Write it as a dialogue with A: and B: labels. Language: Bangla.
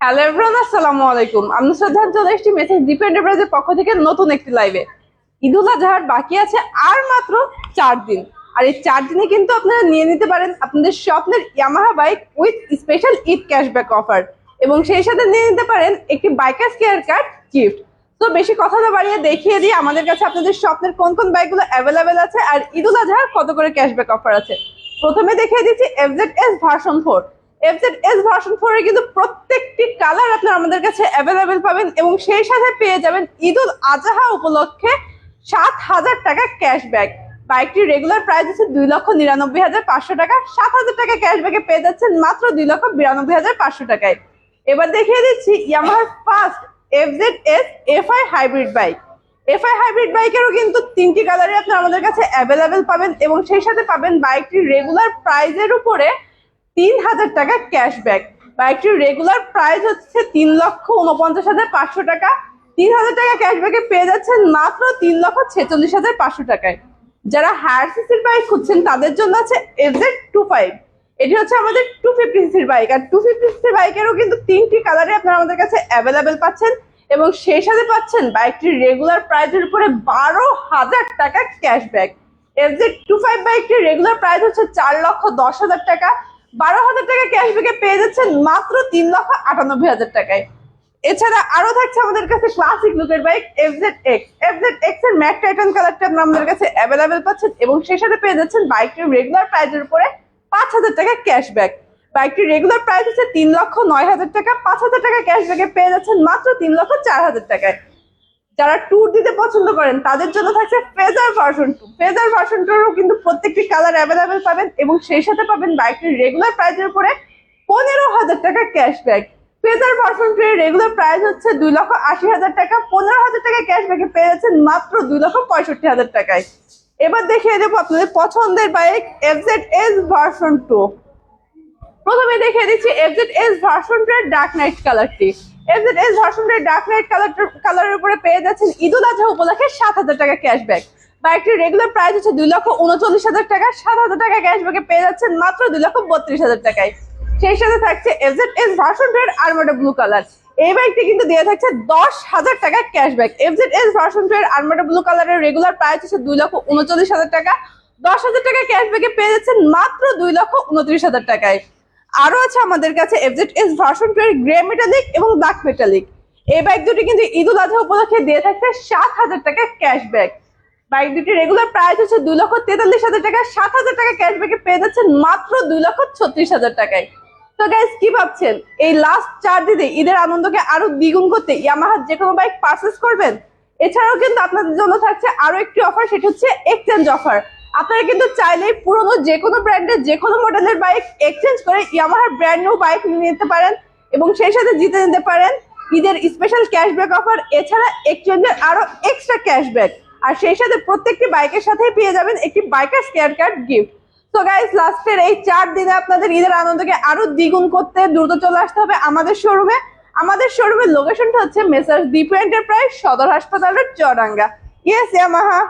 A: হ্যালো এভরিওয়ান, আসসালামু আলাইকুম। আমি শ্রদ্ধা চলে এসেছি মেসেজ দীপ এন্টারপ্রাইজের পক্ষ থেকে নতুন একটি লাইভে। ঈদ উল আজহার বাকি আছে আর মাত্র 4 দিন। আর এই 4 দিনে কিন্তু আপনারা নিয়ে নিতে পারেন আপনাদের স্বপ্নের Yamaha bike with special Eid cashback offer, এবং সেই সাথে নিয়ে নিতে পারেন একটি বাইকার্স কেয়ার কার্ড গিফট। তো বেশি কথা না বাড়িয়ে দেখিয়ে দিই আমাদের কাছে আপনাদের স্বপ্নের কোন কোন বাইকগুলো অ্যাভেলেবেল আছে আর ঈদ উল আজহার কত করে ক্যাশব্যাক অফার আছে। প্রথমে দেখিয়ে দিচ্ছি এফজেডএস ভার্সন 4। এফজেডএস ভার্সন 4 এর কিন্তু প্রত্যেকটি কালার আপনারা আমাদের কাছে অ্যাভেলেবেল পাবেন, এবং সেই সাথে পেয়ে যাবেন ঈদ উল আজহা উপলক্ষে 7,000 টাকা ক্যাশব্যাক। বাইকটির রেগুলার প্রাইস হচ্ছে 2,99,500 টাকা। 7,000 টাকা ক্যাশব্যাকে পেয়ে যাচ্ছেন মাত্র 2,92,500 টাকায়। এবার দেখিয়ে দিচ্ছি ইয়ামাহার first FZS FI hybrid bike. FI hybrid বাইকেরও কিন্তু 3টি কালারে আপনারা আমাদের কাছে অ্যাভেলেবেল পাবেন, এবং সেই সাথে পাবেন বাইকটির রেগুলার প্রাইজের উপরে 3,000 টাকা ক্যাশব্যাক। বাইকটির রেগুলার প্রাইস হচ্ছে 3,49,500 টাকা। 3,000 টাকা ক্যাশব্যাকে পেয়ে যাচ্ছেন মাত্র 3,46,500 টাকায়। যারা হায়ার সিসির বাইক খুঁজছেন তাদের জন্য আছে FZ25। এটি হচ্ছে আমাদের 250 সিসির বাইক, আর 250 সিসির বাইকেরও কিন্তু 3টি কালারে আপনারা আমাদের কাছে অ্যাভেলেবেল পাচ্ছেন, এবং সেই সাথে পাচ্ছেন বাইকটির রেগুলার প্রাইসের উপরে 12,000 টাকা ক্যাশব্যাক। FZ25 বাইকটির রেগুলার প্রাইস হচ্ছে 4,10,000 টাকা। 12,000 টাকা ক্যাশব্যাকে পেয়ে যাচ্ছেন মাত্র 3,98,000 টাকায়। এছাড়া আরো থাকছে আমাদের কাছে ক্লাসিক লুকের বাইক FZX। FZX এর ম্যাট টাইটান কালারটা আপনারা আমাদের কাছে অ্যাভেলেবেল পাচ্ছেন, এবং সেই সাথে পেয়ে যাচ্ছেন বাইকটির রেগুলার প্রাইসের উপরে 5,000 টাকা ক্যাশব্যাক। বাইকটির রেগুলার প্রাইস হচ্ছে 3,09,000 টাকা। 5,000 টাকা ক্যাশব্যাকে পেয়ে যাচ্ছেন মাত্র 3,04,000 টাকায়। যারা ট্যুর দিতে পছন্দ করেন তাদের জন্য থাকছে ফেজার ভার্সন 2। ফেজার ভার্সন 2 এরও কিন্তু প্রত্যেকটি কালার অ্যাভেলেবেল পাবেন, এবং সেই সাথে পাবেন বাইকটির রেগুলার প্রাইসের উপরে 15,000 টাকা ক্যাশব্যাক। ফেজার ভার্সন 2 এর রেগুলার প্রাইস হচ্ছে 2,80,000 টাকা। 15,000 টাকা ক্যাশব্যাকে পেয়ে যাচ্ছেন মাত্র 2,65,000 টাকায়। এবার দেখিয়ে দেবো আপনাদের পছন্দের বাইক FZS ভার্সন 2। প্রথমে দেখিয়ে দিচ্ছি FZS ভার্সন 2 এর ডার্ক নাইট কালারটি। FZS ভার্সন 2 এর ডার্ক নাইট কালারের উপরে পেয়ে যাচ্ছেন ঈদ উল আজহা উপলক্ষে 7,000 টাকা ক্যাশব্যাক। বাইকটির রেগুলার প্রাইস হচ্ছে 2,39,000 টাকা। 7,000 টাকা ক্যাশব্যাকে পেয়ে যাচ্ছেন মাত্র 2,32,000 টাকায়। সেই সাথে থাকছে FZS ভার্সন 2 এর আরমাডা ব্লু কালার। এই বাইকটি কিন্তু দিয়ে থাকছে 10,000 টাকা ক্যাশব্যাক। FZS ভার্সন 2 এর আরমাডা ব্লু কালারের রেগুলার প্রাইস হচ্ছে 2,39,000 টাকা। 10,000 টাকা ক্যাশব্যাকে পেয়ে যাচ্ছেন মাত্র 2,29,000 টাকায়। আরো আছে আমাদের কাছে FZS ভার্সন 2 এর গ্রে মেটালিক এবং ব্ল্যাক মেটালিক। এই বাইক দুটি কিন্তু ঈদ উল আজহা উপলক্ষে দিয়ে থাকছে 7,000 টাকা ক্যাশব্যাক। বাইক দুটি রেগুলার প্রাইস হচ্ছে 2,43,000 টাকা। 7,000 টাকা ক্যাশব্যাকে পেয়ে যাচ্ছেন মাত্র 2,36,000 টাকায়। তো গাইস, কি ভাবছেন এই লাস্ট 4 দিনে ঈদের আনন্দকে আরো দ্বিগুণ করতে ইয়ামাহার যে কোনো বাইক পারচেজ করবেন? এছাড়াও কিন্তু আপনাদের জন্য থাকছে আরো একটি অফার, সেটা হচ্ছে এক্সচেঞ্জ অফার। আপনারা কিন্তু চাইলেই পুরনো যে কোনো ব্র্যান্ডের যে কোনো মডেলের বাইক এক্সচেঞ্জ করে ইয়ামাহার ব্র্যান্ড নিউ বাইক নিয়ে নিতে পারেন, এবং সেই সাথে জিতে নিতে পারেন ঈদের স্পেশাল ক্যাশব্যাক অফার। এছাড়া এক্সচেঞ্জের আরো এক্সট্রা ক্যাশব্যাক, আর সেই সাথে প্রত্যেকটি বাইকের সাথেই পেয়ে যাবেন একটি বাইকার্স কেয়ার কার্ড গিফট। তো গাইস, লাস্টের এই 4 দিনে আপনাদের ঈদের আনন্দকে আরো দ্বিগুণ করতে দ্রুত চলে আসতে হবে আমাদের শোরুমে। আমাদের শোরুমের লোকেশনটা হচ্ছে মেসার্স দীপ এন্টারপ্রাইজ, সদর হাসপাতালের চুয়াডাঙ্গা। Yes Yamaha.